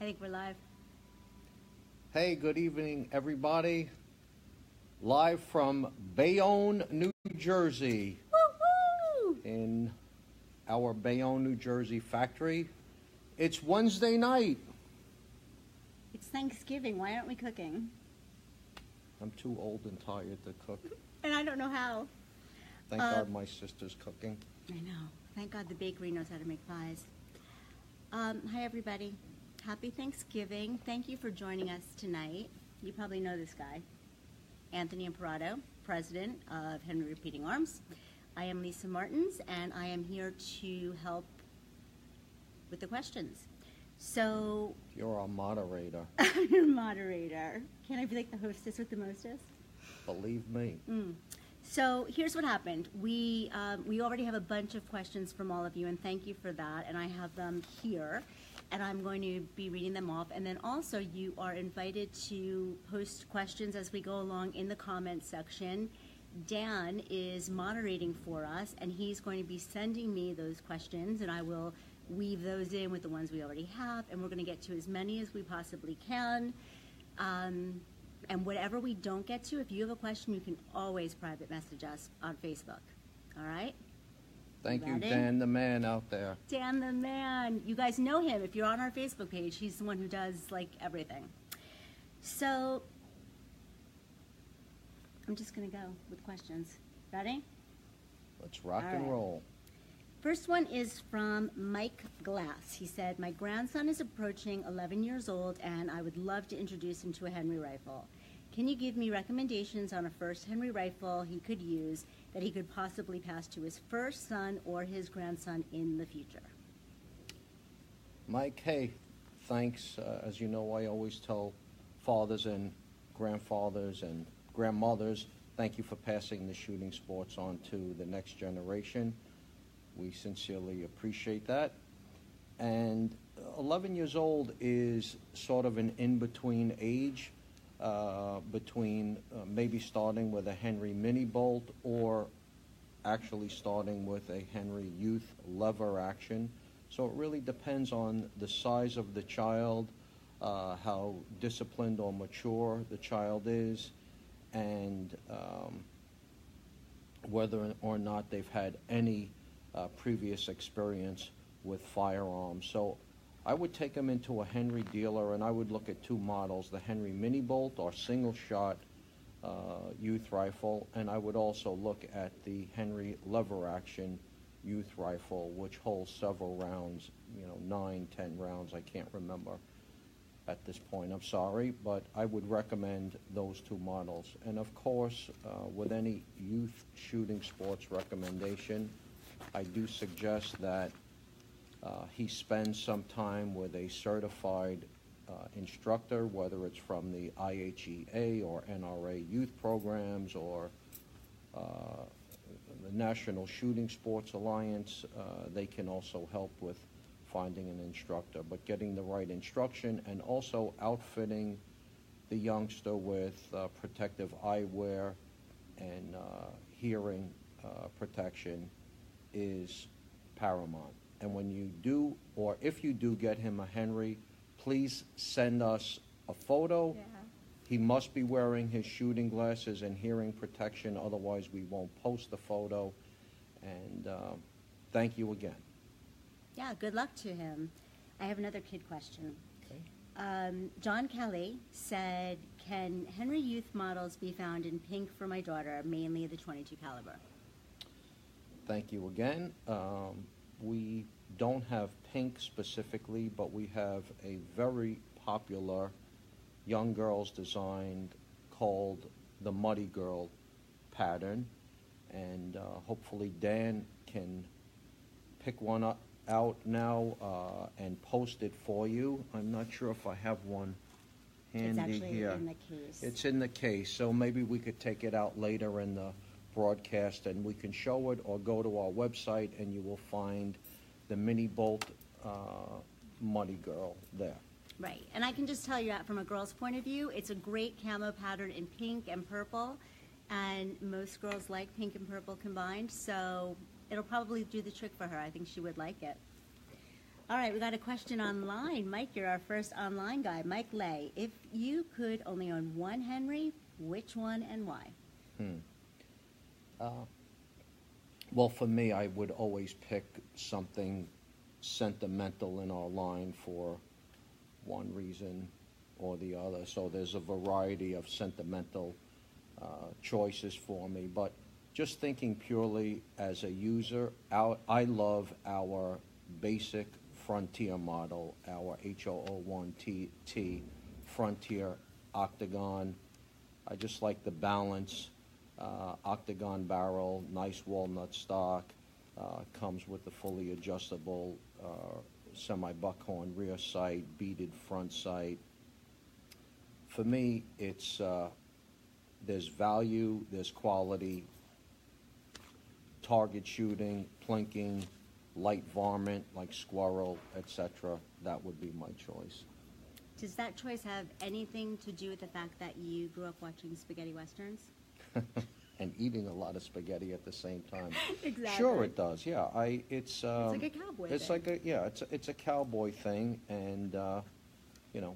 I think we're live. Hey, good evening, everybody. Live from Bayonne, New Jersey. Woo-hoo! In our Bayonne, New Jersey factory. It's Wednesday night. It's Thanksgiving. Why aren't we cooking? I'm too old and tired to cook. And I don't know how. Thank God my sister's cooking. I know. Thank God the bakery knows how to make pies. Hi, everybody. Happy Thanksgiving. Thank you for joining us tonight. You probably know this guy, Anthony Imperato, president of Henry Repeating Arms. I am Lisa Martins, and I am here to help with the questions. So You're our moderator. I'm your moderator. Can I be like the hostess with the mostest? Believe me. So here's what happened. We already have a bunch of questions from all of you, and thank you for that. And I have them here, and I'm going to be reading them off. And then also you are invited to post questions as we go along in the comments section. Dan is moderating for us, and he's going to be sending me those questions, and I will weave those in with the ones we already have, and we're going to get to as many as we possibly can. And whatever we don't get to, if you have a question, you can always private message us on Facebook. All right? Thank you, Ready? Dan the man out there. Dan the man. You guys know him. If you're on our Facebook page, he's the one who does, like, everything. So I'm just going to go with questions. Ready? Let's rock All and right. roll. First one is from Mike Glass. He said, my grandson is approaching 11 years old, and I would love to introduce him to a Henry rifle. Can you give me recommendations on a first Henry rifle he could use that he could possibly pass to his first son or his grandson in the future? Mike, hey, thanks. As you know, I always tell fathers and grandfathers and grandmothers, thank you for passing the shooting sports on to the next generation. We sincerely appreciate that. And 11 years old is sort of an in-between age between maybe starting with a Henry mini bolt or actually starting with a Henry youth lever action. So it really depends on the size of the child, how disciplined or mature the child is, and whether or not they've had any previous experience with firearms. So I would take them into a Henry dealer and I would look at two models, the Henry mini bolt or single shot youth rifle, and I would also look at the Henry lever action youth rifle, which holds several rounds, 9, 10 rounds, I can't remember at this point, I'm sorry, but I would recommend those two models. And of course, with any youth shooting sports recommendation, I do suggest that he spends some time with a certified instructor, whether it's from the IHEA or NRA youth programs or the National Shooting Sports Alliance. They can also help with finding an instructor, but getting the right instruction and also outfitting the youngster with protective eyewear and hearing protection is paramount. And when you do, or if you do get him a Henry, please send us a photo. Yeah. He must be wearing his shooting glasses and hearing protection, otherwise we won't post the photo. And thank you again. Yeah, good luck to him. I have another kid question. Okay. John Kelly said, can Henry youth models be found in pink for my daughter, mainly the .22 caliber? Thank you again. We don't have pink specifically, but we have a very popular young girls design called the Muddy Girl pattern, and hopefully Dan can pick one out now and post it for you. I'm not sure if I have one handy It's actually here. in the case. It's in the case, so maybe we could take it out later in the broadcast and we can show it, or go to our website and you will find the mini bolt Muddy Girl there. Right, and I can just tell you that from a girl's point of view, it's a great camo pattern in pink and purple, and most girls like pink and purple combined, so it'll probably do the trick for her. I think she would like it. All right, we got a question online. Mike, you're our first online guy. Mike Leigh, if you could only own one Henry, which one and why? Well, for me, I would always pick something sentimental in our line for one reason or the other. So there's a variety of sentimental choices for me. But just thinking purely as a user, I love our basic Frontier model, our H0001T Frontier Octagon. I just like the balance. Octagon barrel, nice walnut stock, comes with the fully adjustable semi-buckhorn rear sight, beaded front sight. For me, it's there's value, there's quality, target shooting, plinking, light varmint like squirrel, etc. That would be my choice. Does that choice have anything to do with the fact that you grew up watching spaghetti westerns? And eating a lot of spaghetti at the same time. Exactly. Sure, it does. Yeah, it's like a cowboy It's thing. it's a cowboy thing, and you know,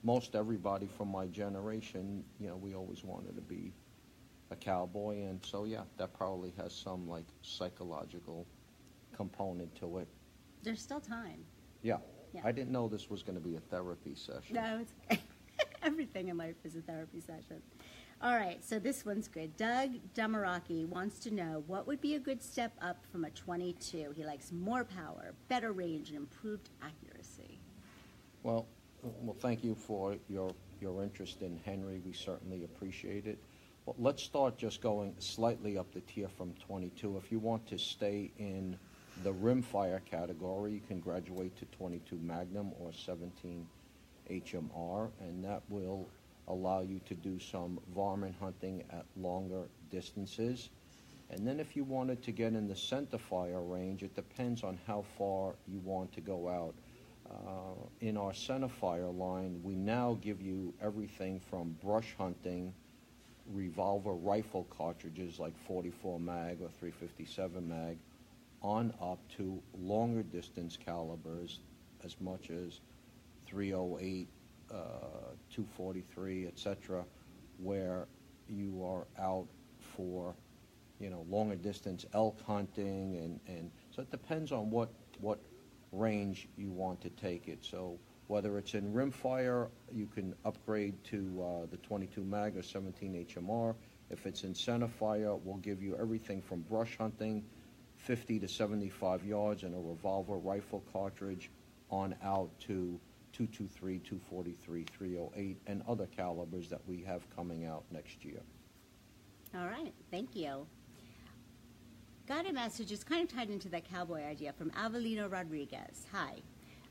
most everybody from my generation, we always wanted to be a cowboy, and so yeah, that probably has some like psychological component to it. There's still time. Yeah. Yeah. I didn't know this was going to be a therapy session. No, it's everything in life is a therapy session. All right, so this one's good. Doug Damaraki wants to know what would be a good step up from a 22. He likes more power, better range, and improved accuracy. Well, thank you for your interest in Henry. We certainly appreciate it. Well, let's start just going slightly up the tier from 22. If you want to stay in the rimfire category, you can graduate to 22 Magnum or 17 HMR, and that will allow you to do some varmint hunting at longer distances. And then if you wanted to get in the centerfire range, it depends on how far you want to go out. In our centerfire line, we now give you everything from brush hunting, revolver rifle cartridges like 44 mag or 357 mag, on up to longer distance calibers as much as 308, 243, etc., where you are out for, longer distance elk hunting, and so it depends on what range you want to take it. So whether it's in rimfire, you can upgrade to the 22 mag or 17 HMR. If it's in centerfire, we'll give you everything from brush hunting, 50 to 75 yards, and a revolver rifle cartridge on out to 223, 243, 308, and other calibers that we have coming out next year. All right, thank you. Got a message, it's kind of tied into that cowboy idea, from Avelino Rodriguez. Hi,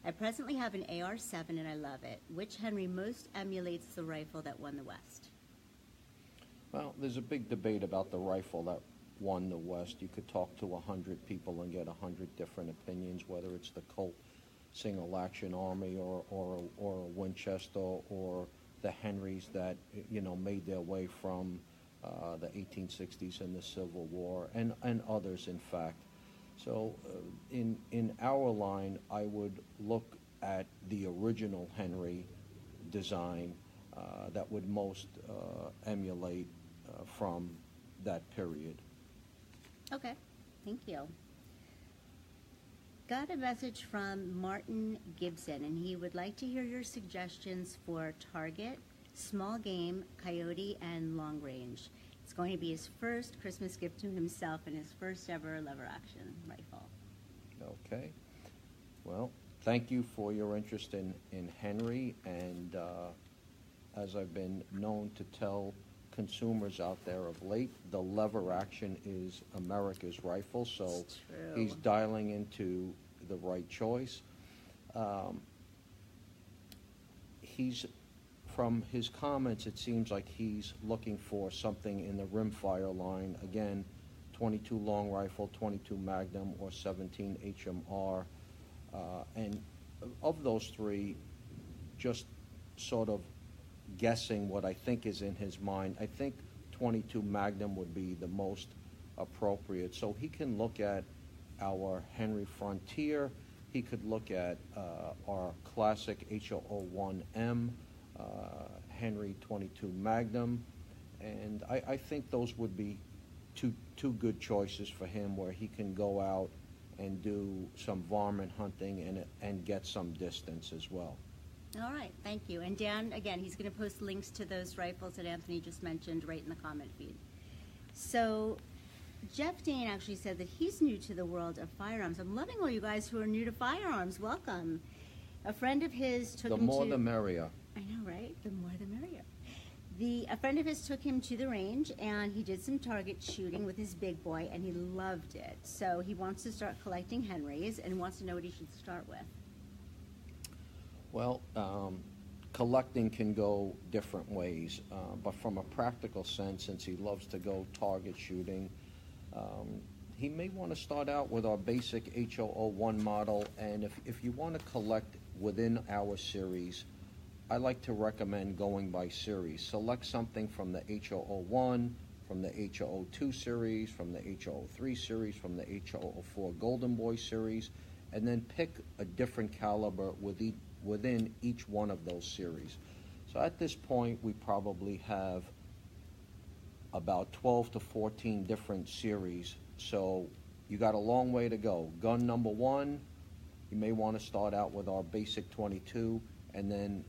I presently have an AR-7 and I love it. Which Henry most emulates the rifle that won the West? Well, there's a big debate about the rifle that won the West. You could talk to 100 people and get 100 different opinions, whether it's the Colt Single Action Army or a Winchester or the Henrys that made their way from the 1860s and the Civil War, and others, in fact. So in our line, I would look at the original Henry design that would most emulate from that period. Okay, thank you. Got a message from Martin Gibson, and he would like to hear your suggestions for target, small game, coyote, and long range. It's going to be his first Christmas gift to himself and his first ever lever action rifle. Okay. Well, thank you for your interest in Henry, and as I've been known to tell consumers out there of late, the lever action is America's rifle, so he's dialing into the right choice. From his comments, it seems like he's looking for something in the rimfire line. Again, 22 long rifle, 22 Magnum, or 17 HMR. And of those three, just sort of guessing what I think is in his mind, I think 22 Magnum would be the most appropriate. So he can look at our Henry Frontier, he could look at our classic H001M, Henry 22 Magnum, and I think those would be two good choices for him, where he can go out and do some varmint hunting and get some distance as well. All right, thank you. And Dan, again, he's going to post links to those rifles that Anthony just mentioned right in the comment feed. So Jeff Dane actually said that he's new to the world of firearms. I'm loving all you guys who are new to firearms. Welcome. A friend of his took him to... The more the merrier. I know, right? The more the merrier. A friend of his took him to the range, and he did some target shooting with his big boy, and he loved it. So he wants to start collecting Henrys and wants to know what he should start with. Well, collecting can go different ways, but from a practical sense, since he loves to go target shooting, he may want to start out with our basic H001 model, and if you want to collect within our series, I like to recommend going by series. Select something from the H001, from the H002 series, from the H003 series, from the H004 Golden Boy series, and then pick a different caliber within each one of those series. So at this point, we probably have about 12 to 14 different series. So you got a long way to go. Gun number one, you may want to start out with our basic 22 and then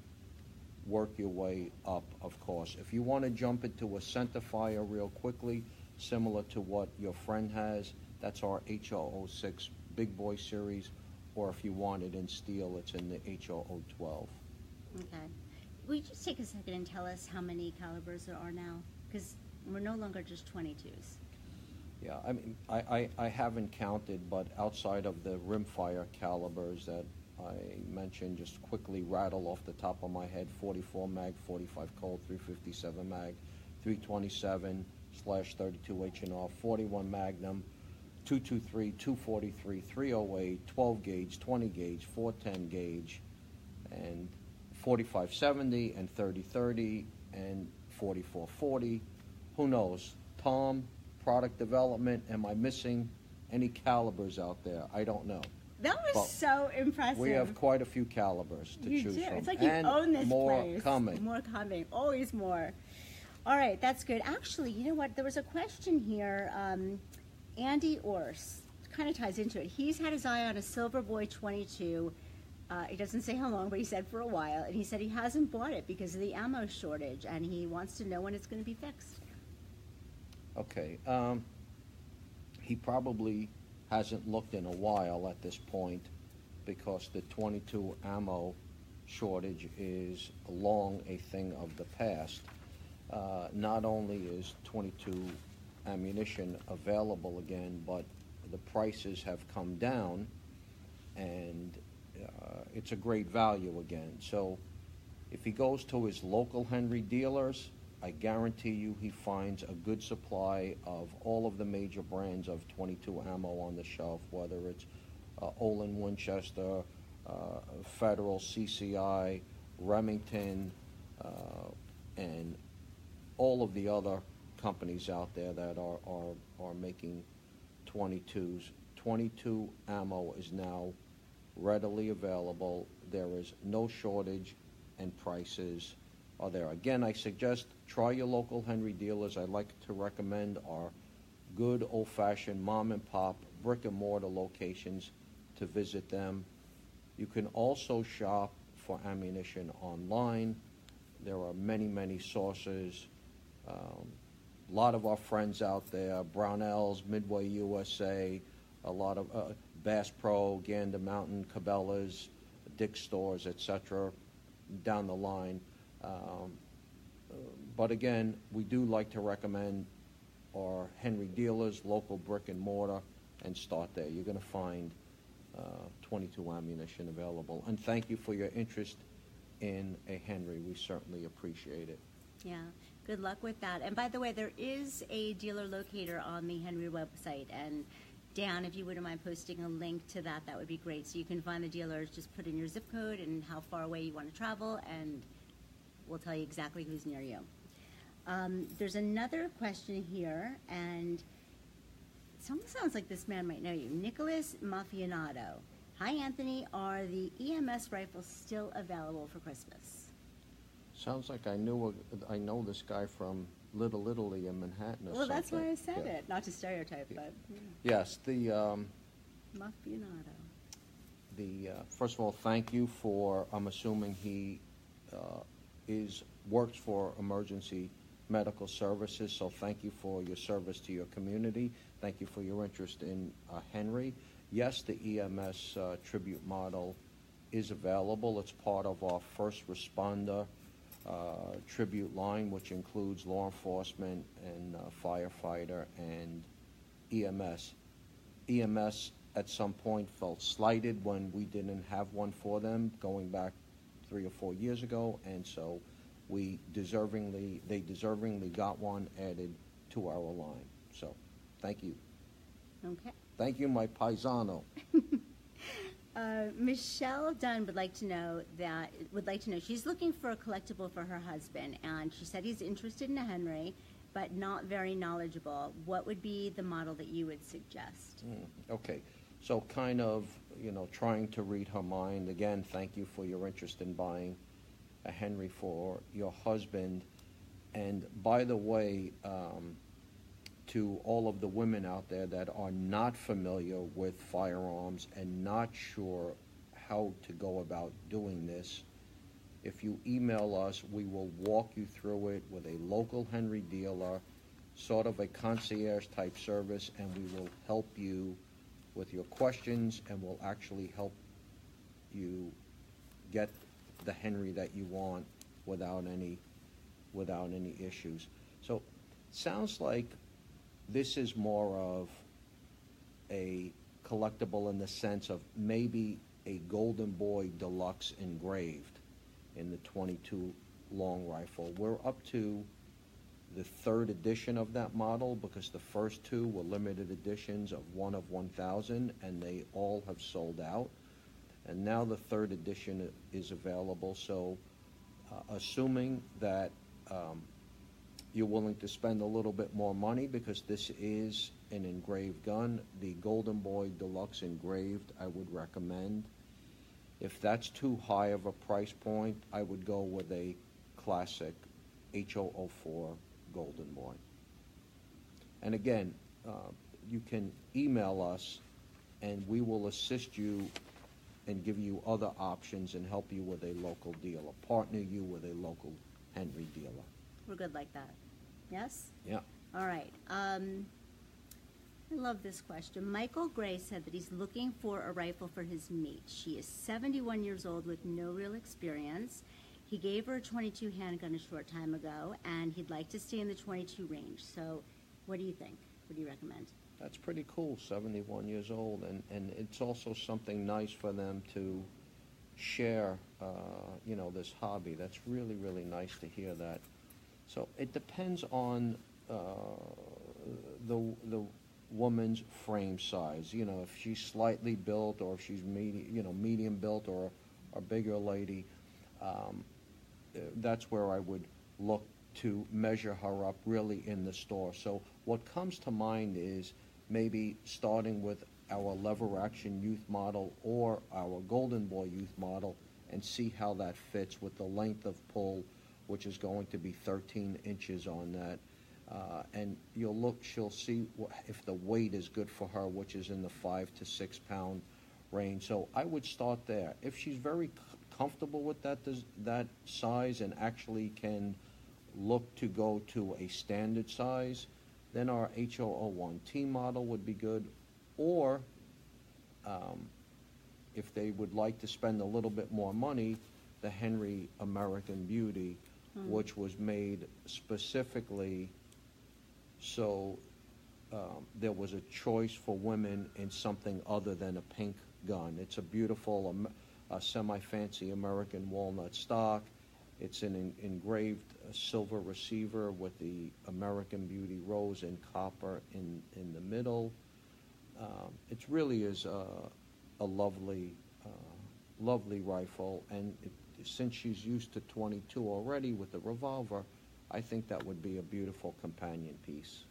work your way up, of course. If you want to jump into a centerfire real quickly, similar to what your friend has, that's our H006 Big Boy series, or if you want it in steel, it's in the H012. Okay. Will you just take a second and tell us how many calibers there are now? Because we're no longer just 22s. Yeah, I mean, I haven't counted, but outside of the rimfire calibers that I mentioned, just quickly rattle off the top of my head: 44 mag, 45 Colt, 357 mag, 327/32 H&R, 41 Magnum, 223, 243, 308, 12 gauge, 20 gauge, 410 gauge, and 4570 and 3030 and 4440. Who knows? Tom, product development, am I missing any calibers out there? I don't know. That was But so impressive. we have quite a few calibers to choose from. It's like you and own this more place. coming. More coming. Always more. All right, that's good. Actually, you know what? There was a question here. Andy Orse kind of ties into it. He's had his eye on a Silver Boy 22. He doesn't say how long, but he said for a while. And he said he hasn't bought it because of the ammo shortage, and he wants to know when it's going to be fixed. Okay. He probably hasn't looked in a while at this point, because the 22 ammo shortage is long a thing of the past. Not only is 22 ammunition available again, but the prices have come down, and it's a great value again. So if he goes to his local Henry dealers, I guarantee you he finds a good supply of all of the major brands of 22 ammo on the shelf, whether it's Olin Winchester, Federal, CCI, Remington, and all of the other companies out there that are making 22s. 22 ammo is now readily available. There is no shortage, and prices are there. Again, I suggest try your local Henry dealers. I like to recommend our good old-fashioned mom-and-pop brick-and-mortar locations to visit them. You can also shop for ammunition online. There are many, many sources. A lot of our friends out there, Brownells, Midway USA, a lot of Bass Pro, Gander Mountain, Cabela's, Dick's stores, etc., down the line. But again, we do like to recommend our Henry dealers, local brick and mortar, and start there. You're going to find 22 ammunition available. And thank you for your interest in a Henry. We certainly appreciate it. Yeah, good luck with that. And by the way, there is a dealer locator on the Henry website, and Dan, if you wouldn't mind posting a link to that, that would be great. So you can find the dealers, just put in your zip code and how far away you want to travel, and we'll tell you exactly who's near you. There's another question here, and it almost sounds like this man might know you. Nicholas Maffianato. Hi, Anthony. Are the EMS rifles still available for Christmas? Sounds like I know this guy from Little Italy in Manhattan or Well, something. that's why I said Yeah. it. Not to stereotype, but Yes, Mafionato. First of all, thank you for, I'm assuming he works for emergency medical services, so thank you for your service to your community. Thank you for your interest in Henry. Yes, the EMS tribute model is available. It's part of our first responder tribute line, which includes law enforcement and firefighter and EMS. EMS at some point felt slighted when we didn't have one for them going back 3 or 4 years ago, and so they deservingly got one added to our line. So, thank you. Okay. Thank you, my paisano. Michelle Dunn would like to know she's looking for a collectible for her husband, and she said he's interested in a Henry, but not very knowledgeable. What would be the model that you would suggest? Okay, so kind of, trying to read her mind. Again, thank you for your interest in buying a Henry for your husband. And by the way, to all of the women out there that are not familiar with firearms and not sure how to go about doing this, if you email us, we will walk you through it with a local Henry dealer, sort of a concierge type service, and we will help you with your questions, and we'll actually help you get the Henry that you want without any issues. So, sounds like this is more of a collectible in the sense of maybe a Golden Boy Deluxe engraved in the 22 long rifle. We're up to the 3rd edition of that model because the first 2 were limited editions of 1 of 1,000, and they all have sold out. And now the 3rd edition is available. So assuming that you're willing to spend a little bit more money because this is an engraved gun, the Golden Boy Deluxe engraved I would recommend. If that's too high of a price point, I would go with a classic H004 Golden Boy. And again, you can email us and we will assist you and give you other options and help you with a local dealer, partner you with a local Henry dealer. We're good like that. Yes? Yeah. All right. I love this question. Michael Gray said that he's looking for a rifle for his mate. She is 71 years old with no real experience. He gave her a 22 handgun a short time ago, and he'd like to stay in the 22 range. So what do you think? What do you recommend? That's pretty cool, 71 years old, and it's also something nice for them to share, this hobby. That's really, really nice to hear that. So it depends on the woman's frame size. If she's slightly built or if she's medium built or a bigger lady, that's where I would look to measure her up really in the store. So what comes to mind is maybe starting with our lever action youth model or our Golden Boy youth model and see how that fits with the length of pull, which is going to be 13 inches on that. And she'll see if the weight is good for her, which is in the 5 to 6 pound range. So I would start there. If she's very comfortable with that size and actually can look to go to a standard size, then our H001T model would be good. Or if they would like to spend a little bit more money, the Henry American Beauty, which was made specifically so there was a choice for women in something other than a pink gun. It's a beautiful semi-fancy American walnut stock. It's an engraved silver receiver with the American Beauty rose and copper in the middle. It really is a lovely rifle, and since she's used to 22 already with the revolver, I think that would be a beautiful companion piece.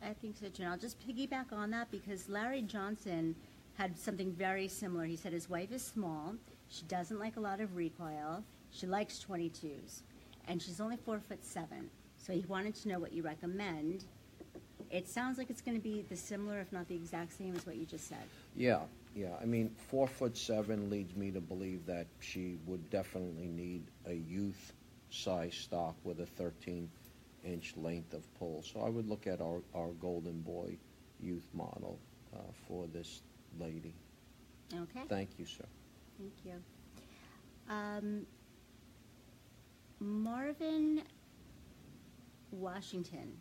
I think so too. And I'll just piggyback on that because Larry Johnson had something very similar. He said his wife is small. She doesn't like a lot of recoil. She likes 22s. And she's only 4'7". So he wanted to know what you recommend. It sounds like it's going to be the similar, if not the exact same as what you just said. Yeah, yeah. I mean, 4'7" leads me to believe that she would definitely need a youth size stock with a 13-inch length of pull. So I would look at our Golden Boy youth model for this lady. Okay. Thank you, sir. Thank you. Marvin Washington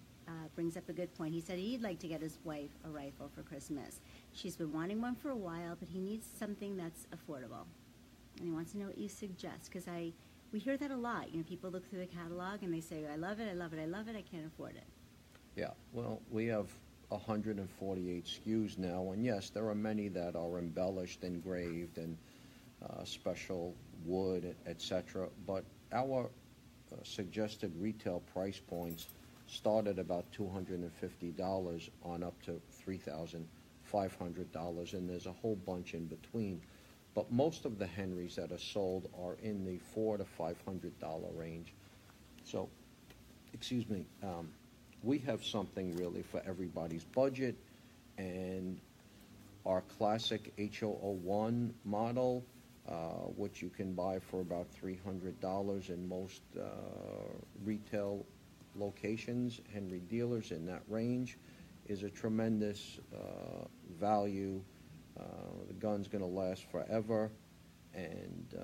brings up a good point. He said he'd like to get his wife a rifle for Christmas. She's been wanting one for a while, but he needs something that's affordable. And he wants to know what you suggest, because we hear that a lot. You know, people look through the catalog and they say, I love it, I love it, I love it, I can't afford it. Yeah, well, we have 148 SKUs now, and yes, there are many that are embellished, engraved, and special wood, etc. But our suggested retail price points start at about $250 on up to $3,500, and there's a whole bunch in between. But most of the Henrys that are sold are in the $400 to $500 range. So, excuse me, we have something really for everybody's budget, and our classic H001 model, which you can buy for about $300 in most retail locations, Henry dealers in that range, is a tremendous value. The gun's going to last forever, and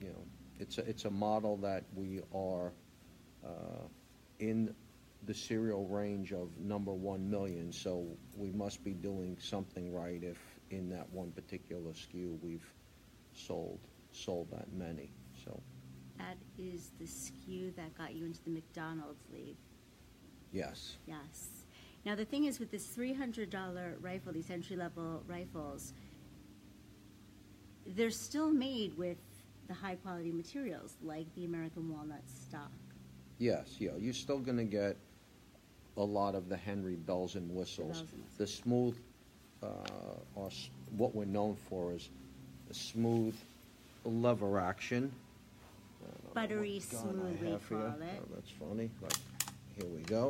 you know, it's a model that we are in the serial range of number 1 million. So we must be doing something right if in that one particular SKU we've sold that many. So that is the SKU that got you into the McDonald's League. yes. Yes. Now the thing is, with this $300 rifle, these entry-level rifles, they're still made with the high-quality materials, like the American Walnut stock. Yes, yeah, you're still going to get a lot of the Henry bells and whistles. The smooth, or what we're known for is the smooth lever action. Buttery smooth, we call it. Oh, that's funny. Like, here we go.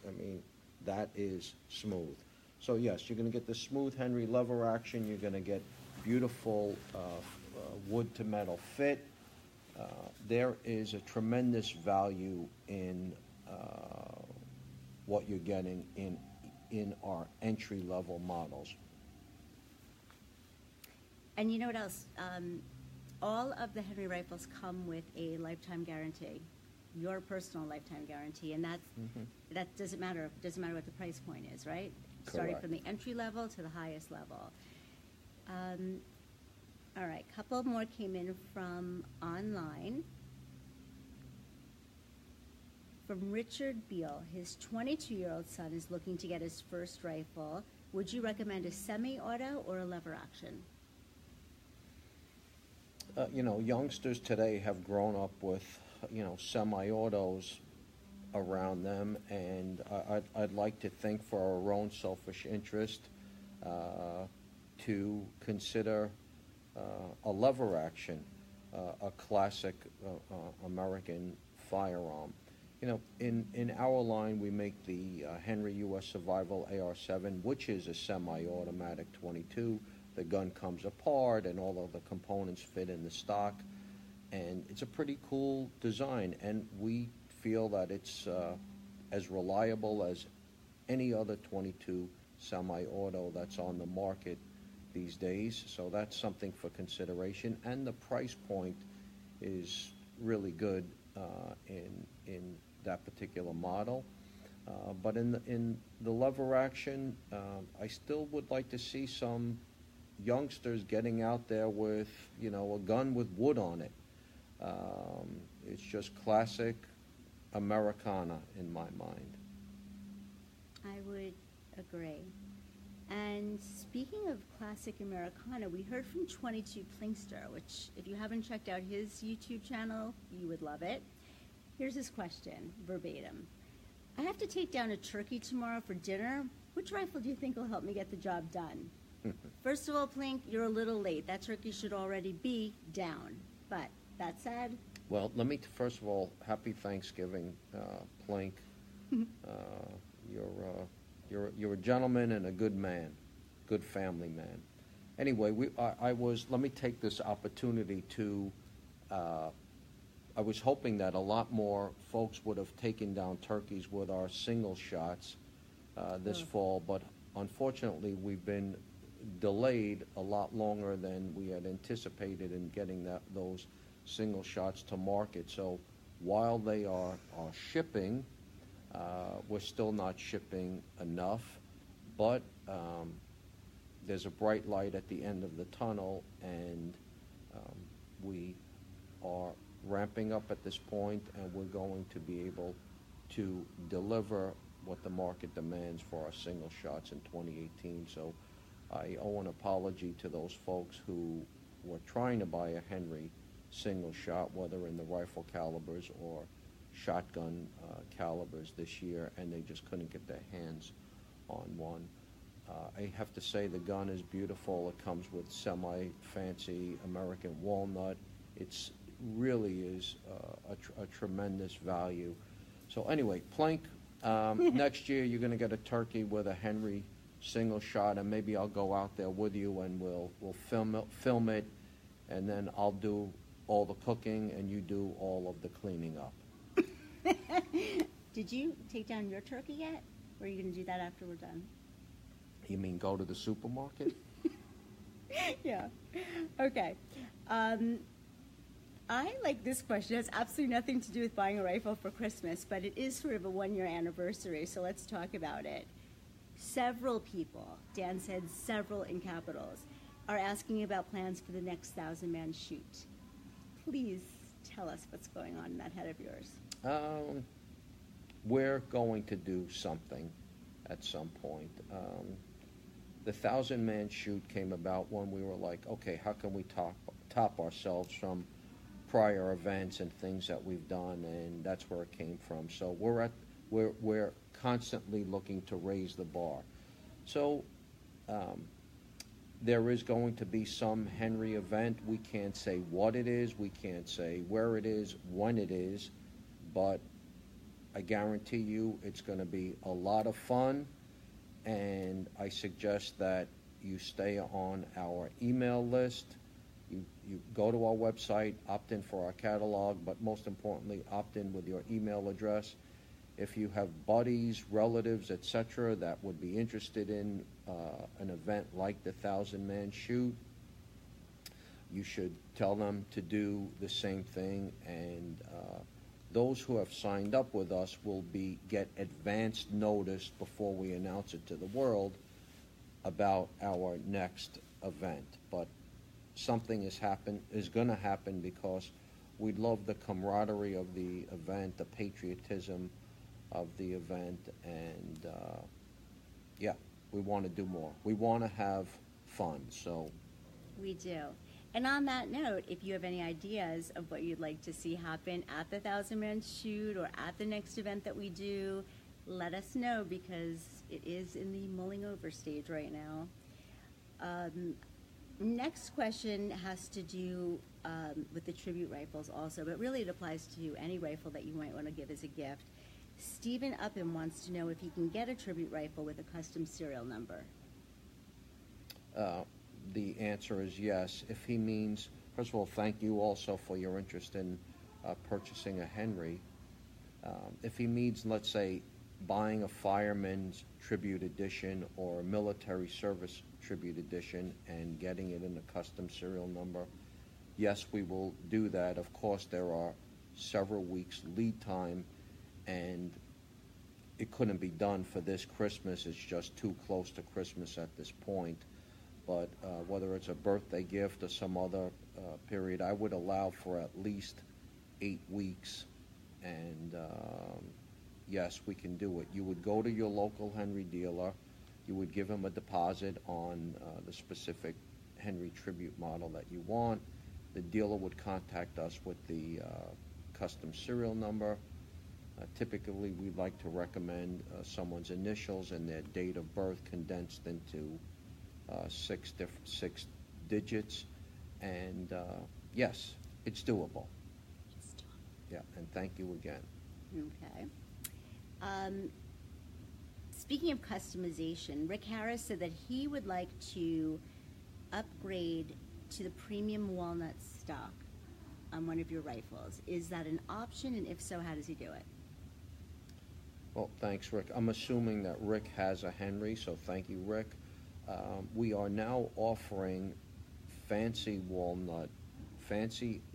I mean, that is smooth. So yes, you're going to get the smooth Henry lever action. You're going to get beautiful wood to metal fit. There is a tremendous value in what you're getting in our entry level models. And you know what else? All of the Henry rifles come with a lifetime guarantee, your personal lifetime guarantee, and that doesn't matter. It doesn't matter what the price point is, right? Correct. Starting from the entry level to the highest level. All right, a couple more came in from online. From Richard Beal, his 22-year-old son is looking to get his first rifle. Would you recommend a semi-auto or a lever action? You know, youngsters today have grown up with, you know, semi-autos around them, and I'd like to think, for our own selfish interest, to consider a lever action, a classic American firearm. You know, in our line, we make the Henry U.S. Survival AR-7, which is a semi-automatic 22. The gun comes apart, and all of the components fit in the stock, and it's a pretty cool design, and we feel that it's as reliable as any other 22 semi-auto that's on the market these days. So that's something for consideration, and the price point is really good in that particular model. But in the lever action, I still would like to see some youngsters getting out there with, you know, a gun with wood on it. It's just classic Americana in my mind. I would agree. And speaking of classic Americana, we heard from 22 Plinkster, which, if you haven't checked out his YouTube channel, you would love it. Here's his question, verbatim. I have to take down a turkey tomorrow for dinner. which rifle do you think will help me get the job done? First of all, Plink, you're a little late. That turkey should already be down. But that said, Well, let me, first of all, happy Thanksgiving, Plink. You're a gentleman and a good man, good family man. Anyway, let me take this opportunity to, I was hoping that a lot more folks would have taken down turkeys with our single shots this fall, but unfortunately we've been delayed a lot longer than we had anticipated in getting those single shots to market. So while they are shipping, we're still not shipping enough, but there's a bright light at the end of the tunnel, and we are ramping up at this point, and we're going to be able to deliver what the market demands for our single shots in 2018. So I owe an apology to those folks who were trying to buy a Henry single shot, whether in the rifle calibers or shotgun calibers this year, and they just couldn't get their hands on one. I have to say the gun is beautiful. It comes with semi-fancy American walnut. It's really is a tremendous value. So anyway, Plink, next year you're going to get a turkey with a Henry single shot, and maybe I'll go out there with you and we'll film it, and then I'll do all the cooking and you do all of the cleaning up. did you take down your turkey yet? Or are you going to do that after we're done? You mean go to the supermarket? Yeah. Okay. I like this question. It has absolutely nothing to do with buying a rifle for Christmas, but it is sort of a one-year anniversary, so let's talk about it. Several people, Dan said several in capitals, are asking about plans for the next 1,000-man shoot. Please tell us what's going on in that head of yours. We're going to do something at some point. The 1,000-man shoot came about when we were like, okay, how can we top ourselves from prior events and things that we've done, and that's where it came from. So we're constantly looking to raise the bar. So there is going to be some Henry event. We can't say what it is, we can't say where it is, when it is, but I guarantee you it's going to be a lot of fun, and I suggest that you stay on our email list. You go to our website, opt in for our catalog, but most importantly, opt in with your email address. If you have buddies, relatives, etc., that would be interested in an event like the 1,000-man shoot, you should tell them to do the same thing, and those who have signed up with us will get advanced notice before we announce it to the world about our next event. But something is going to happen, because we love the camaraderie of the event, the patriotism of the event, and yeah, we want to do more. We want to have fun. So we do. And on that note, if you have any ideas of what you'd like to see happen at the 1,000-man shoot or at the next event that we do, let us know, because it is in the mulling over stage right now. Next question has to do with the tribute rifles also, but really it applies to any rifle that you might want to give as a gift. Stephen Upham wants to know if he can get a tribute rifle with a custom serial number. The answer is yes. If he means, first of all, thank you also for your interest in purchasing a Henry. If he means, let's say, buying a fireman's tribute edition or a military service tribute edition and getting it in a custom serial number, yes, we will do that. Of course, there are several weeks lead time, and it couldn't be done for this Christmas. It's just too close to Christmas at this point. But whether it's a birthday gift or some other period, I would allow for at least 8 weeks, and yes, we can do it. You would go to your local Henry dealer, you would give him a deposit on the specific Henry tribute model that you want. The dealer would contact us with the custom serial number. Typically, we like to recommend someone's initials and their date of birth condensed into six digits. And yes, it's doable. It's doable. Yeah, and thank you again. Okay. Speaking of customization, Rick Harris said that he would like to upgrade to the premium walnut stock on one of your rifles. Is that an option, and if so, how does he do it? Well, thanks, Rick. I'm assuming that Rick has a Henry, so thank you, Rick. We are now offering fancy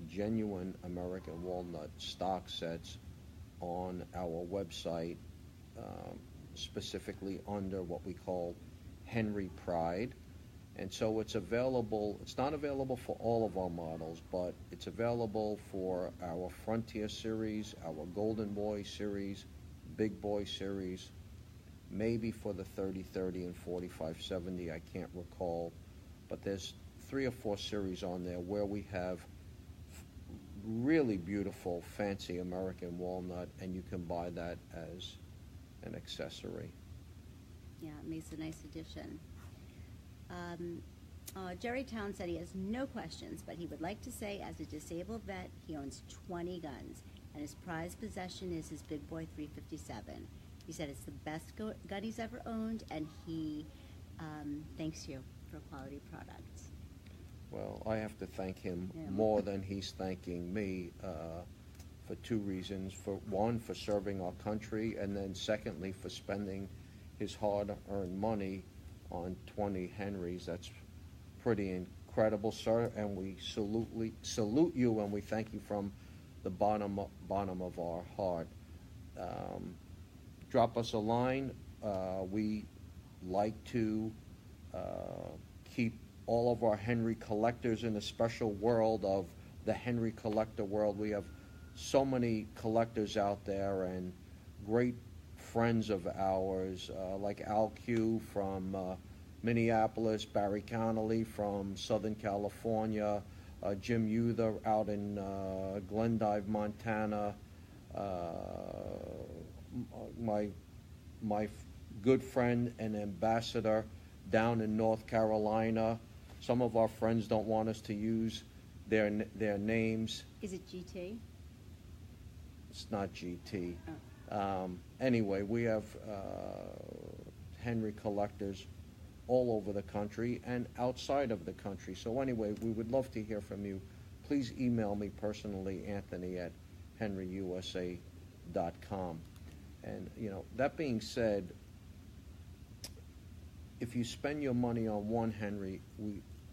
genuine American walnut stock sets on our website, specifically under what we call Henry Pride. And so it's available, it's not available for all of our models, but it's available for our Frontier series, our Golden Boy series, Big Boy series, maybe for the 30-30 and 45-70, I can't recall. But there's 3 or 4 series on there where we have really beautiful, fancy American walnut, and you can buy that as an accessory. Yeah, it makes a nice addition. Jerry Town said he has no questions, but he would like to say, as a disabled vet, he owns 20 guns, and his prized possession is his Big Boy 357. He said it's the best gun he's ever owned, and he thanks you for quality products. Well, I have to thank him Yeah. more than he's thanking me for 2 reasons. For one, for serving our country, and then secondly, for spending his hard-earned money on 20 Henrys. That's pretty incredible, sir, and we salute you, and we thank you from the bottom of our heart. Drop us a line. We like to keep all of our Henry collectors in a special world of the Henry collector world. We have so many collectors out there and great friends of ours, like Al Q from Minneapolis, Barry Connolly from Southern California, Jim Euther out in Glendive, Montana, my good friend and ambassador down in North Carolina. Some of our friends don't want us to use their names. Is it GT? It's not GT. Oh. Anyway, we have Henry collectors all over the country and outside of the country. So anyway, we would love to hear from you. Please email me personally, Anthony@henryusa.com. And, that being said, if you spend your money on one Henry,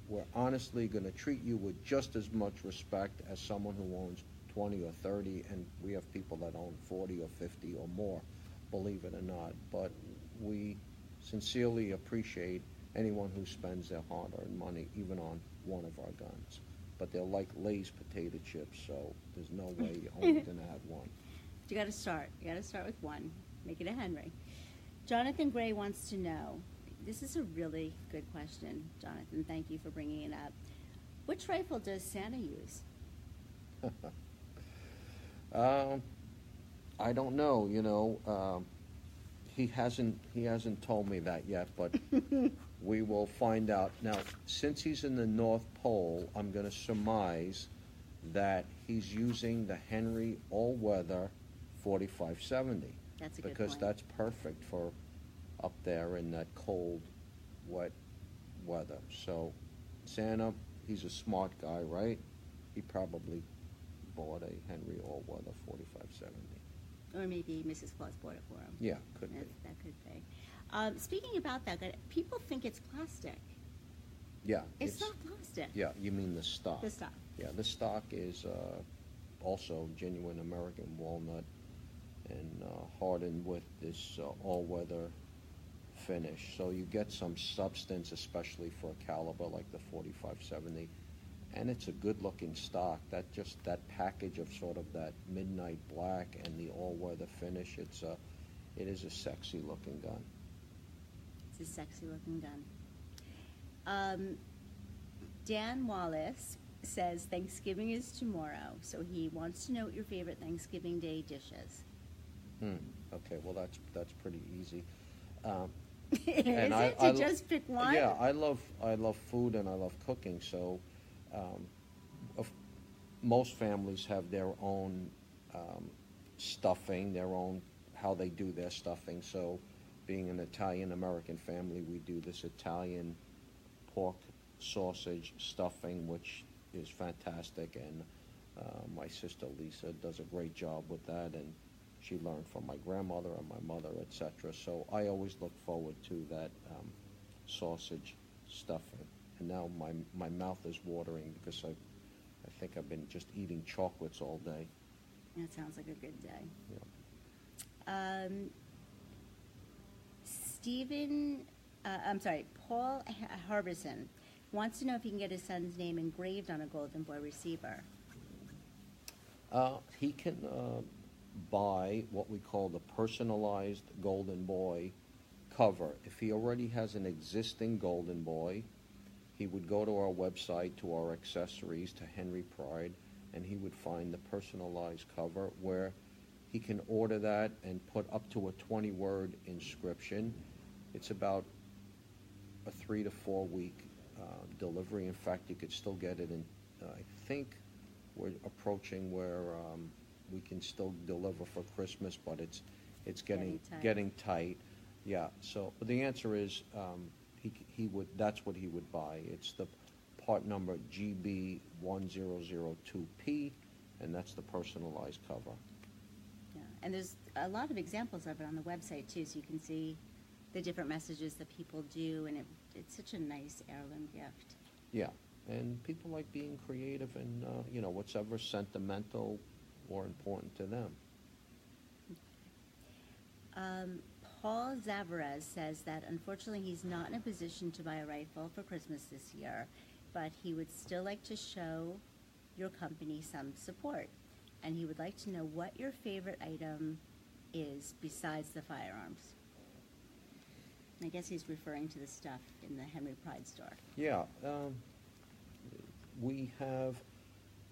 we're honestly going to treat you with just as much respect as someone who owns 20 or 30, and we have people that own 40 or 50 or more, believe it or not. But we sincerely appreciate anyone who spends their hard-earned money, even on one of our guns. But they're like Lay's potato chips, so there's no way you're only going to have one. You got to start. You got to start with one. Make it a Henry. Jonathan Gray wants to know, this is a really good question, Jonathan. Thank you for bringing it up. Which rifle does Santa use? I don't know. He hasn't told me that yet, but we will find out. Now, since he's in the North Pole, I'm going to surmise that he's using the Henry all-weather 4570. That's a good because point. that's perfect for up there in that cold, wet weather. So, Santa, he's a smart guy, right? He probably bought a Henry all-weather 4570. Or maybe Mrs. Claus bought it for him. Yeah, could be. That could be. Speaking about that, people think it's plastic. Yeah. It's not plastic. Yeah, you mean the stock. The stock. Yeah, the stock is also genuine American walnut and hardened with this all-weather finish. So you get some substance, especially for a caliber like the 4570. And it's a good-looking stock. That package of sort of that midnight black and the all-weather finish, it is a sexy-looking gun. It's a sexy-looking gun. Dan Wallace says Thanksgiving is tomorrow, so he wants to know what your favorite Thanksgiving Day dish is. Hmm. Okay, well, that's pretty easy. Is And it to just pick one? Yeah, I love food and I love cooking. So, um, of, most families have their own stuffing, their own how they do their stuffing. So, being an Italian American family, we do this Italian pork sausage stuffing, which is fantastic. And my sister Lisa does a great job with that, and she learned from my grandmother and my mother, etc. So I always look forward to that sausage stuffing. And now my mouth is watering because I think I've been just eating chocolates all day. That sounds like a good day. Yeah. Paul Harbison wants to know if he can get his son's name engraved on a Golden Boy receiver. He can buy what we call the personalized Golden Boy cover. If he already has an existing Golden Boy, he would go to our website, to our accessories, to Henry Pride, and he would find the personalized cover where he can order that and put up to a 20-word inscription. It's about a 3 to 4 week delivery. In fact, you could still get it in, I think we're approaching where we can still deliver for Christmas, but it's getting tight. Yeah. So but the answer is he would, that's what he would buy. It's the part number GB1002P, and that's the personalized cover. Yeah, and there's a lot of examples of it on the website too, so you can see the different messages that people do, and it's such a nice heirloom gift. Yeah, and people like being creative and what's ever sentimental or important to them. Paul Zavarez says that unfortunately he's not in a position to buy a rifle for Christmas this year, but he would still like to show your company some support. And he would like to know what your favorite item is besides the firearms. I guess he's referring to the stuff in the Henry Pride store. Yeah, we have,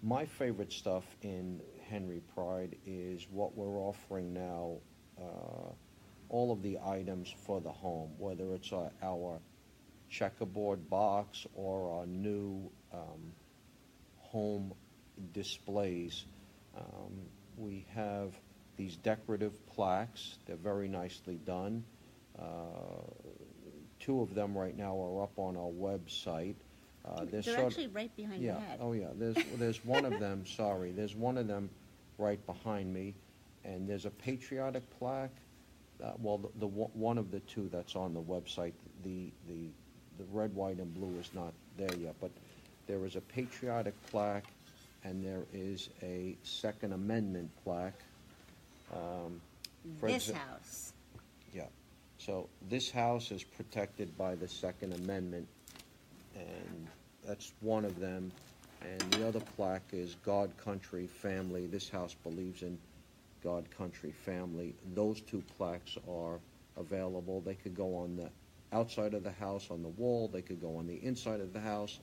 my favorite stuff in Henry Pride is what we're offering now, all of the items for the home, whether it's our checkerboard box or our new home displays. We have these decorative plaques. They're very nicely done. 2 of them right now are up on our website. They're actually right behind your head. Oh yeah, there's one of them, sorry, there's one of them right behind me, and there's a patriotic plaque. The one of the 2 that's on the website, the red, white, and blue is not there yet, but there is a patriotic plaque, and there is a Second Amendment plaque. This house. Yeah. So this house is protected by the Second Amendment, and that's one of them. And the other plaque is God, Country, Family. This house believes in God, Country, Family. Those 2 plaques are available. They could go on the outside of the house on the wall. They could go on the inside of the house.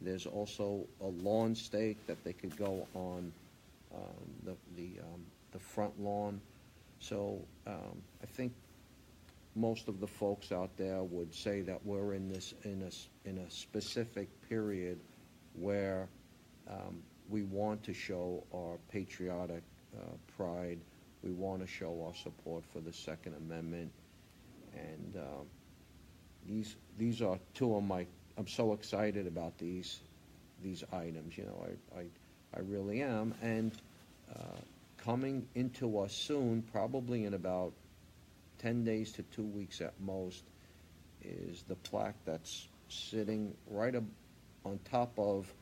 There's also a lawn stake that they could go on the front lawn. So I think most of the folks out there would say that we're in a specific period where we want to show our patriotic pride. We want to show our support for the Second Amendment, and these are 2 of my. I'm so excited about these items. I really am, and coming into us soon, probably in about 10 days to 2 weeks at most, is the plaque that's sitting right on top of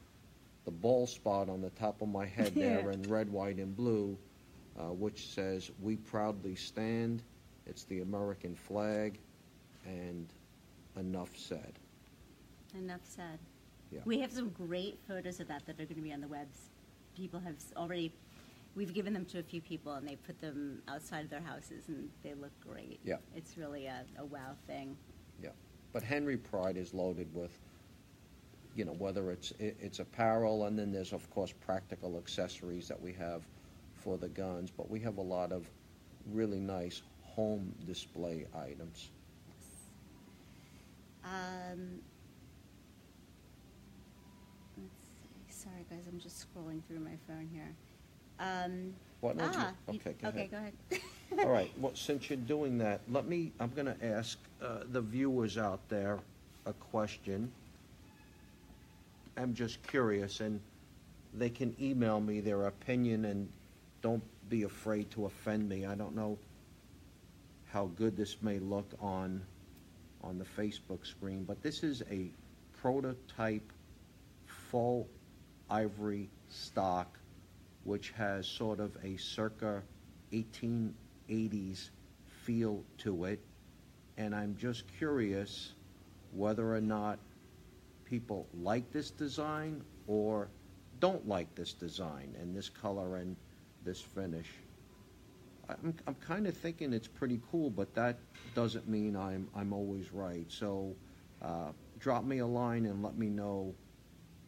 the bald spot on the top of my head there in red, white, and blue, which says, "We proudly stand." It's the American flag, and enough said. Enough said. Yeah. We have some great photos of that are going to be on the webs. People have already, we've given them to a few people, and they put them outside of their houses, and they look great. Yeah. It's really a wow thing. Yeah. But Henry Pride is loaded with, whether it's apparel, and then there's, of course, practical accessories that we have for the guns, but we have a lot of really nice home display items. Let's see. Sorry, guys, I'm just scrolling through my phone here. What? Okay, go okay, ahead. go ahead. All right. Well, since you're doing that, I'm going to ask the viewers out there a question. I'm just curious, and they can email me their opinion, and don't be afraid to offend me. I don't know how good this may look on the Facebook screen, but this is a prototype faux ivory stock, which has sort of a circa 1880s feel to it, and I'm just curious whether or not people like this design or don't like this design and this color and this finish. I'm kind of thinking it's pretty cool, but that doesn't mean I'm always right. So drop me a line and let me know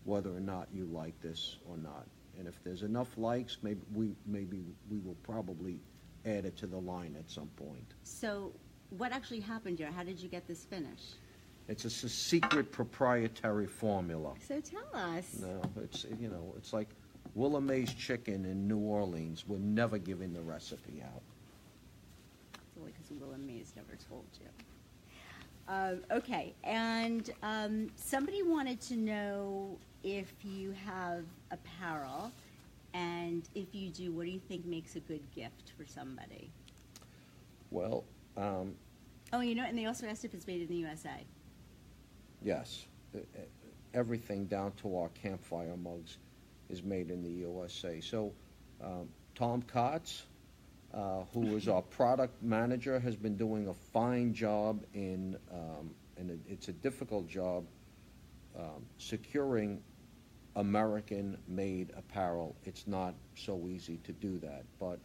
whether or not you like this or not. And if there's enough likes, maybe we will probably add it to the line at some point. So what actually happened here? How did you get this finish? It's a secret proprietary formula. So tell us. No, it's like Willa Mae's chicken in New Orleans. We're never giving the recipe out. It's only because Willa Mae's never told you. Okay, and somebody wanted to know if you have apparel, and if you do, what do you think makes a good gift for somebody? Well, and they also asked if it's made in the USA. Yes. Everything down to our campfire mugs is made in the USA. So Tom Kotz, who is our product manager, has been doing a fine job and it's a difficult job securing American-made apparel. It's not so easy to do that, but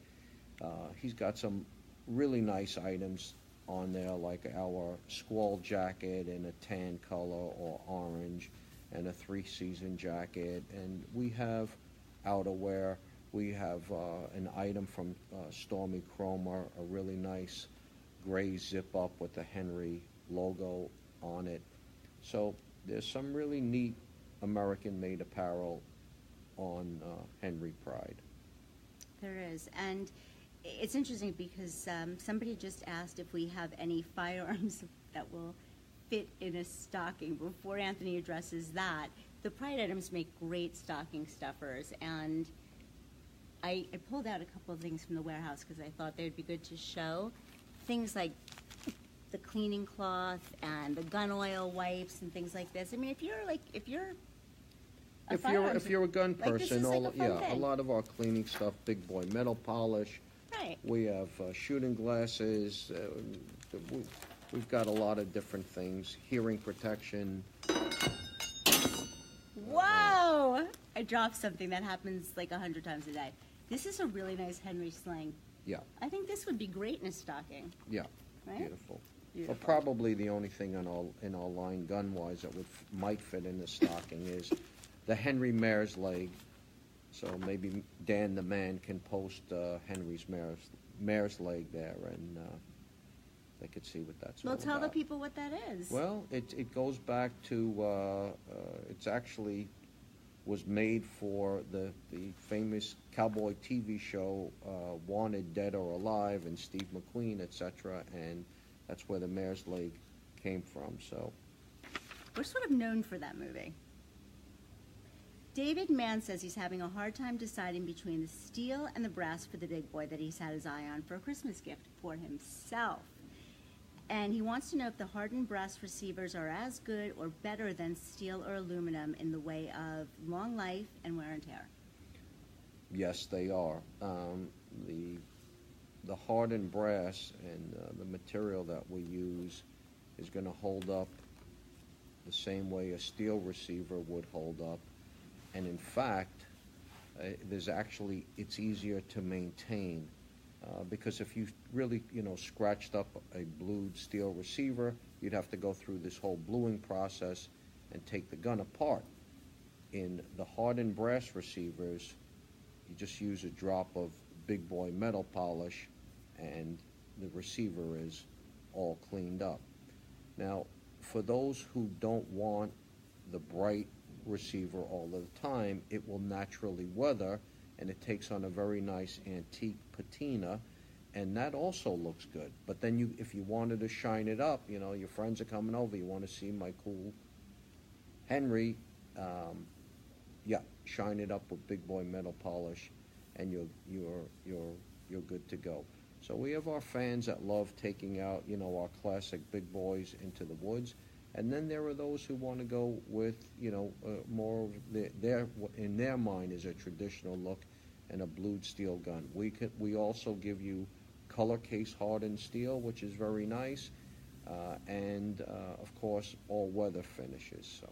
he's got some really nice items on there, like our squall jacket in a tan color or orange, and a three-season jacket. And we have outerwear. We have an item from Stormy Chroma, a really nice gray zip-up with the Henry logo on it. So there's some really neat American-made apparel on Henry Pride. There is, and it's interesting because somebody just asked if we have any firearms that will fit in a stocking. Before Anthony addresses that, the Pride items make great stocking stuffers, and I pulled out a couple of things from the warehouse because I thought they would be good to show. Things like the cleaning cloth and the gun oil wipes and things like this. I mean, if you're a gun person, like a lot of our cleaning stuff, big boy metal polish. Right. We have shooting glasses. We've got a lot of different things. Hearing protection. Whoa! I dropped something that happens like 100 times a day. This is a really nice Henry sling. Yeah. I think this would be great in a stocking. Yeah. Right? Beautiful. Beautiful. Well, probably the only thing in our line gun-wise that might fit in the stocking is the Henry mare's leg. So maybe Dan the man can post Henry's mare's leg there, and they could see what that's all Well, about. tell the people what that is. Well, it goes back to it's actually was made for the famous cowboy TV show Wanted, Dead or Alive, and Steve McQueen, etc. And that's where the mare's leg came from. So we're sort of known for that movie. David Mann says he's having a hard time deciding between the steel and the brass for the big boy that he's had his eye on for a Christmas gift for himself. And he wants to know if the hardened brass receivers are as good or better than steel or aluminum in the way of long life and wear and tear. Yes, they are. The hardened brass and the material that we use is going to hold up the same way a steel receiver would hold up. And in fact, it's easier to maintain because if you really, scratched up a blued steel receiver, you'd have to go through this whole bluing process and take the gun apart. In the hardened brass receivers, you just use a drop of big boy metal polish and the receiver is all cleaned up. Now, for those who don't want the bright receiver all the time, it will naturally weather, and it takes on a very nice antique patina, and that also looks good. But then if you wanted to shine it up, your friends are coming over, you want to see my cool Henry, shine it up with big boy metal polish, and you're good to go. So we have our fans that love taking out, our classic big boys into the woods. And then there are those who want to go with, more of in their mind is a traditional look and a blued steel gun. We also give you color case hardened steel, which is very nice, and of course all weather finishes. So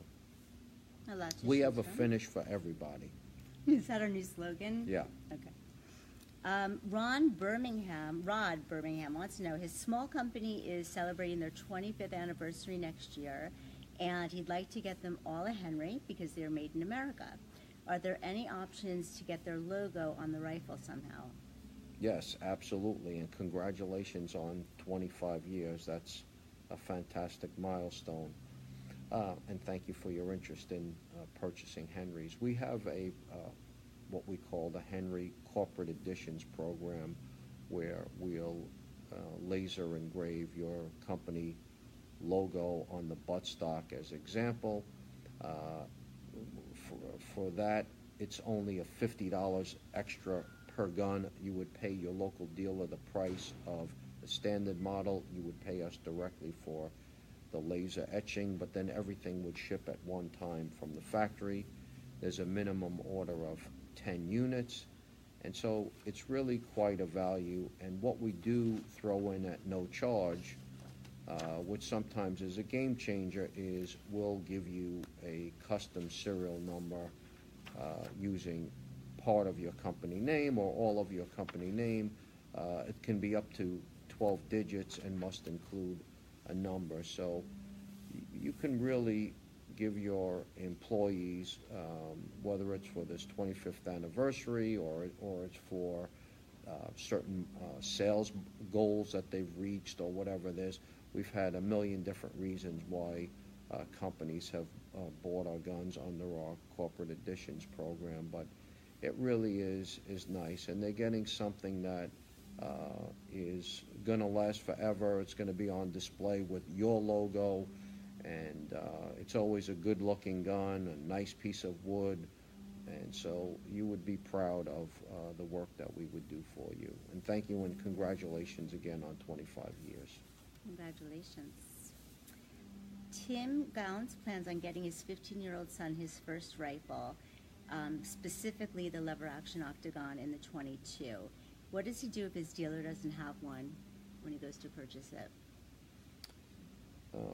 we have a finish for everybody. Is that our new slogan? Yeah. Okay. Rod Birmingham wants to know, his small company is celebrating their 25th anniversary next year, and he'd like to get them all a Henry because they're made in America. Are there any options to get their logo on the rifle somehow? Yes, absolutely, and congratulations on 25 years. That's a fantastic milestone. And thank you for your interest in purchasing Henrys. We have what we call the Henry Corporate Editions program, where we'll laser engrave your company logo on the buttstock as example. For that, it's only a $50 extra per gun. You would pay your local dealer the price of the standard model. You would pay us directly for the laser etching, but then everything would ship at one time from the factory. There's a minimum order of 10 units, and so it's really quite a value. And what we do throw in at no charge, which sometimes is a game changer, is we'll give you a custom serial number using part of your company name or all of your company name. It can be up to 12 digits and must include a number. So you can really give your employees, whether it's for this 25th anniversary or it's for certain sales goals that they've reached or whatever it is. We've had a million different reasons why companies have bought our guns under our corporate editions program, but it really is nice, and they're getting something that is going to last forever. It's going to be on display with your logo, and it's always a good-looking gun, a nice piece of wood, and so you would be proud of the work that we would do for you. And thank you, and congratulations again on 25 years. Congratulations. Tim Gowns plans on getting his 15-year-old son his first rifle, specifically the lever-action Octagon in the 22. What does he do if his dealer doesn't have one when he goes to purchase it?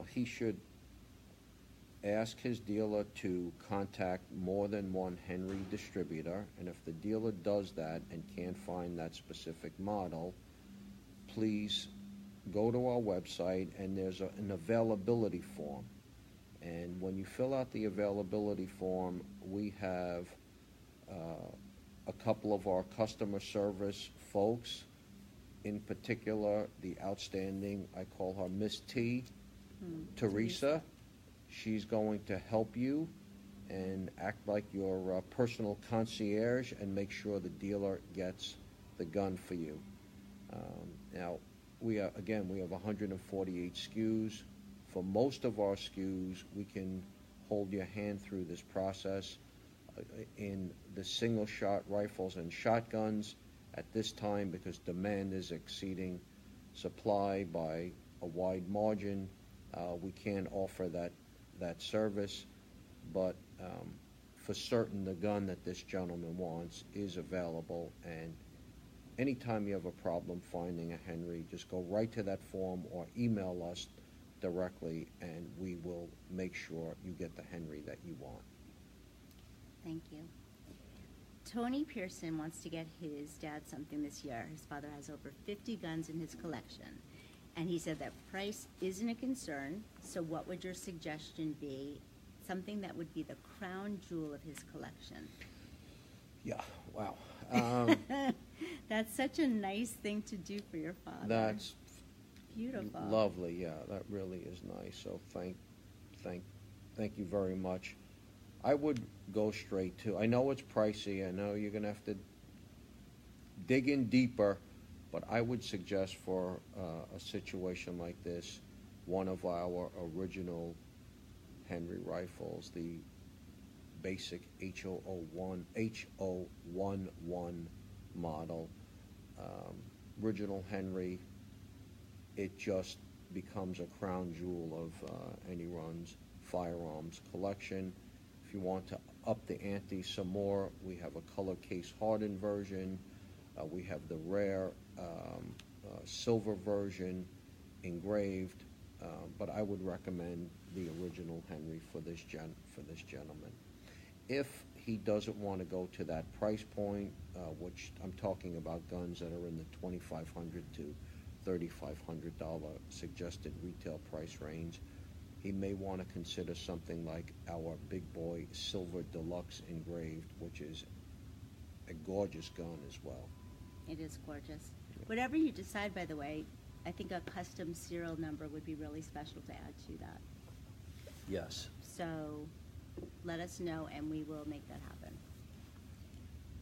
He should ask his dealer to contact more than one Henry distributor, and if the dealer does that and can't find that specific model, please go to our website, and there's an availability form. And when you fill out the availability form, we have a couple of our customer service folks, in particular the outstanding, I call her Miss T, Teresa. She's going to help you and act like your personal concierge and make sure the dealer gets the gun for you. Now, we have 148 SKUs. For most of our SKUs, we can hold your hand through this process. In the single-shot rifles and shotguns, at this time, because demand is exceeding supply by a wide margin, we can't offer that service. But for certain, the gun that this gentleman wants is available, and anytime you have a problem finding a Henry, just go right to that form or email us directly, and we will make sure you get the Henry that you want. Thank you. Tony Pearson wants to get his dad something this year. His father has over 50 guns in his collection, and he said that price isn't a concern, so what would your suggestion be? Something that would be the crown jewel of his collection. Yeah, wow. That's such a nice thing to do for your father. That's beautiful. Lovely, yeah, that really is nice. So thank you very much. I would go straight to, I know it's pricey, I know you're going to have to dig in deeper, but I would suggest for a situation like this, one of our original Henry rifles, the basic H011 model, original Henry. It just becomes a crown jewel of anyone's firearms collection. If you want to up the ante some more, we have a color case hardened version. We have the rare silver version engraved, but I would recommend the original Henry for this gentleman. If he doesn't want to go to that price point, which I'm talking about guns that are in the $2,500 to $3,500 suggested retail price range, he may want to consider something like our Big Boy Silver Deluxe engraved, which is a gorgeous gun as well. It is gorgeous. Yeah. Whatever you decide, by the way, I think a custom serial number would be really special to add to that. Yes. So let us know and we will make that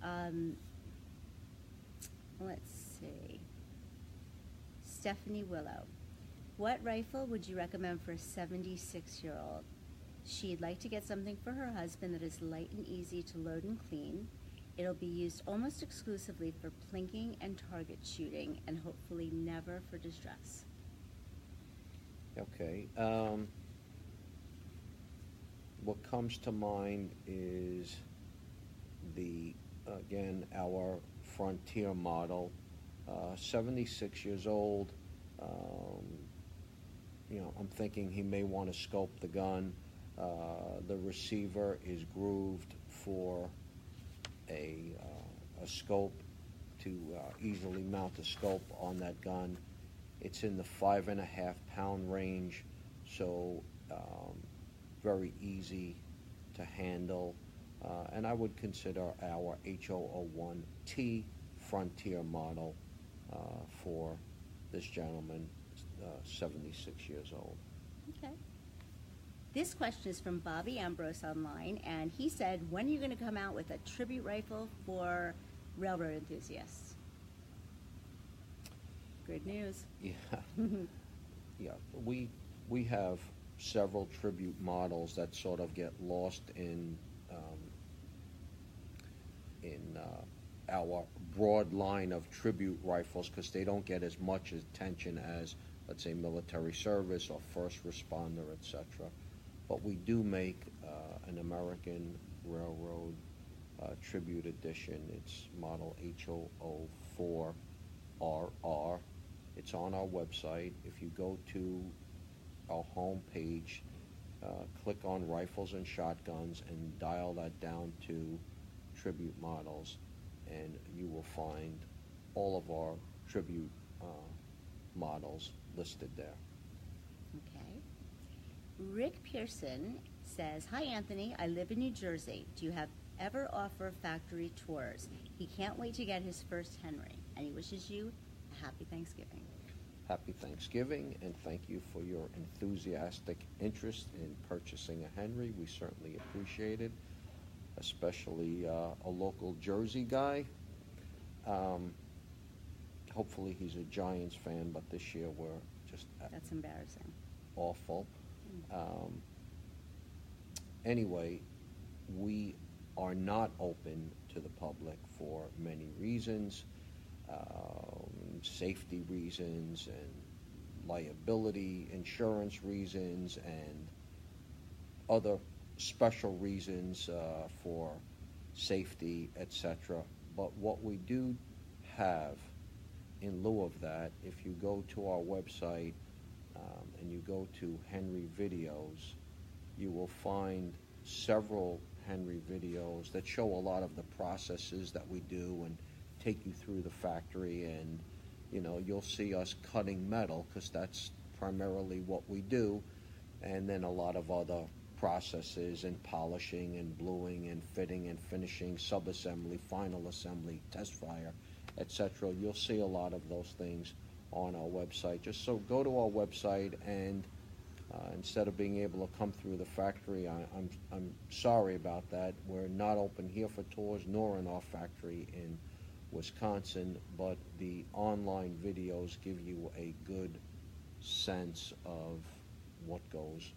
happen. Let's see. Stephanie Willow. What rifle would you recommend for a 76-year-old? She'd like to get something for her husband that is light and easy to load and clean. It'll be used almost exclusively for plinking and target shooting, and hopefully never for distress. Okay. What comes to mind is our Frontier model, 76 years old. I'm thinking he may want to scope the gun. The receiver is grooved for a scope to easily mount a scope on that gun. It's in the 5.5 pound range, so very easy to handle. And I would consider our H001T Frontier model for this gentleman, 76 years old. Okay. This question is from Bobby Ambrose online, and he said, when are you going to come out with a tribute rifle for railroad enthusiasts? Good news. Yeah. Yeah. We have several tribute models that sort of get lost in our broad line of tribute rifles because they don't get as much attention as, let's say, military service or first responder, etc. But we do make an American Railroad Tribute Edition. It's model H004RR. It's on our website. If you go to our home page, click on Rifles and Shotguns and dial that down to Tribute Models, and you will find all of our tribute models listed there. Okay. Rick Pearson says, hi Anthony, I live in New Jersey. Do you ever offer factory tours? He can't wait to get his first Henry, and he wishes you a happy Thanksgiving. Happy Thanksgiving, and thank you for your enthusiastic interest in purchasing a Henry. We certainly appreciate it, especially a local Jersey guy. Hopefully he's a Giants fan, but this year we're just that's embarrassing. Awful. Anyway, we are not open to the public for many reasons, safety reasons and liability insurance reasons and other special reasons for safety, etc. But what we do have in lieu of that, if you go to our website and you go to Henry Videos, you will find several Henry videos that show a lot of the processes that we do and take you through the factory, and you'll see us cutting metal because that's primarily what we do, and then a lot of other processes and polishing and bluing and fitting and finishing, sub-assembly, final assembly, test fire, etc. You'll see a lot of those things on our website. Just so go to our website, and instead of being able to come through the factory, I'm sorry about that. We're not open here for tours, nor in our factory in Wisconsin, but the online videos give you a good sense of what goes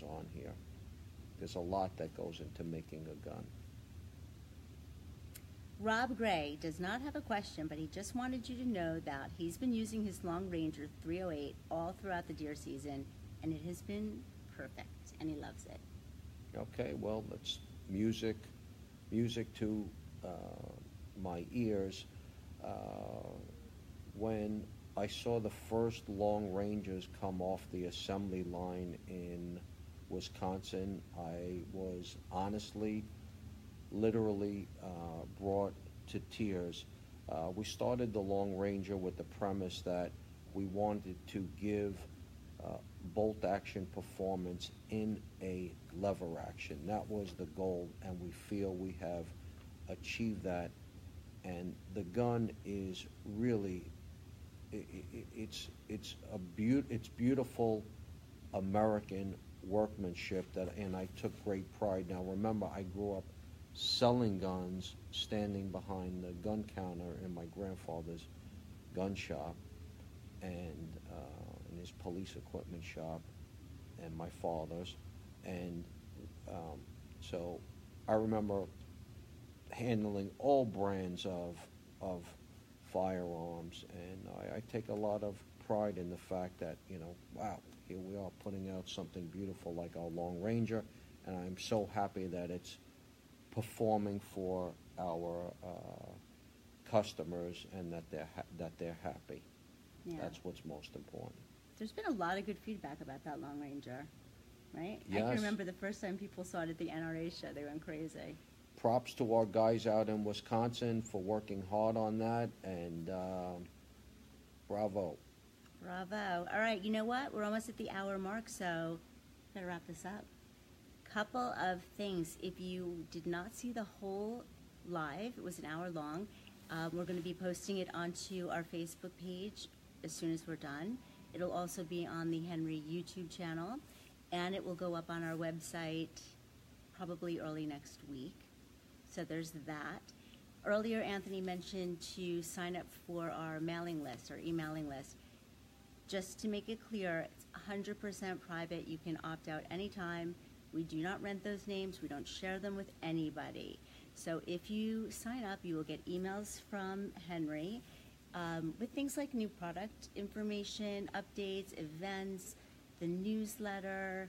on here. There's a lot that goes into making a gun. Rob Gray does not have a question, but he just wanted you to know that he's been using his Long Ranger 308 all throughout the deer season, and it has been perfect, and he loves it. Okay, well, that's music to my ears. When I saw the first Long Rangers come off the assembly line in Wisconsin, I was honestly, literally brought to tears. We started the Long Ranger with the premise that we wanted to give bolt action performance in a lever action. That was the goal, and we feel we have achieved that. And the gun is really, it's beautiful American workmanship and I took great pride. Now remember, I grew up selling guns, standing behind the gun counter in my grandfather's gun shop and in his police equipment shop and my father's, and so I remember handling all brands of firearms, and I take a lot of pride in the fact that, wow, here we are putting out something beautiful like our Long Ranger, and I'm so happy that it's performing for our customers and that they're happy. Yeah. That's what's most important. There's been a lot of good feedback about that Long Ranger, right? Yes. I can remember the first time people saw it at the NRA show. They went crazy. Props to our guys out in Wisconsin for working hard on that, and bravo. Bravo. All right, you know what? We're almost at the hour mark, so gotta wrap this up. Couple of things. If you did not see the whole live, it was an hour long. We're going to be posting it onto our Facebook page as soon as we're done. It'll also be on the Henry YouTube channel, and it will go up on our website probably early next week. So there's that. Earlier, Anthony mentioned to sign up for our mailing list, our emailing list. Just to make it clear, it's 100% private. You can opt out anytime. We do not rent those names. We don't share them with anybody. So if you sign up, you will get emails from Henry with things like new product information, updates, events, the newsletter,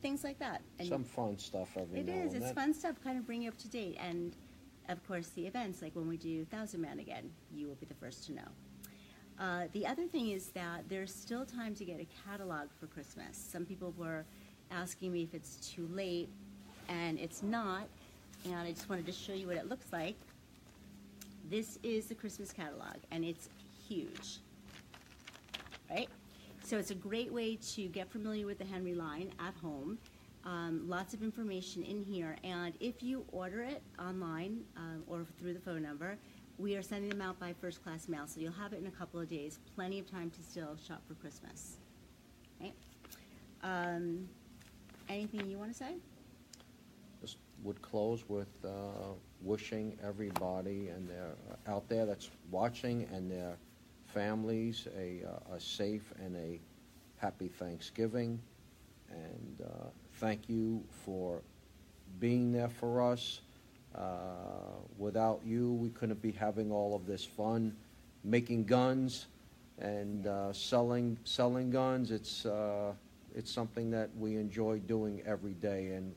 things like that. And some fun stuff every now and then. It is. It's fun stuff, kind of bring you up to date. And, of course, the events, like when we do 1,000 Man again, you will be the first to know. The other thing is that there's still time to get a catalog for Christmas. Some people were asking me if it's too late, and it's not. And I just wanted to show you what it looks like. This is the Christmas catalog, and it's huge, right? So it's a great way to get familiar with the Henry line at home. Lots of information in here, and if you order it online or through the phone number, we are sending them out by first class mail, so you'll have it in a couple of days. Plenty of time to still shop for Christmas. Right? Anything you want to say? Just would close with wishing everybody and their out there that's watching and their families a safe and a happy Thanksgiving, and thank you for being there for us. Without you, we couldn't be having all of this fun, making guns and selling guns. It's something that we enjoy doing every day, and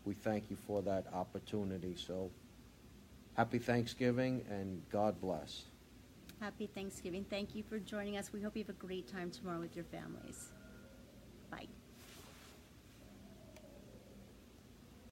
we thank you for that opportunity. So, happy Thanksgiving, and God bless. Happy Thanksgiving. Thank you for joining us. We hope you have a great time tomorrow with your families. Bye.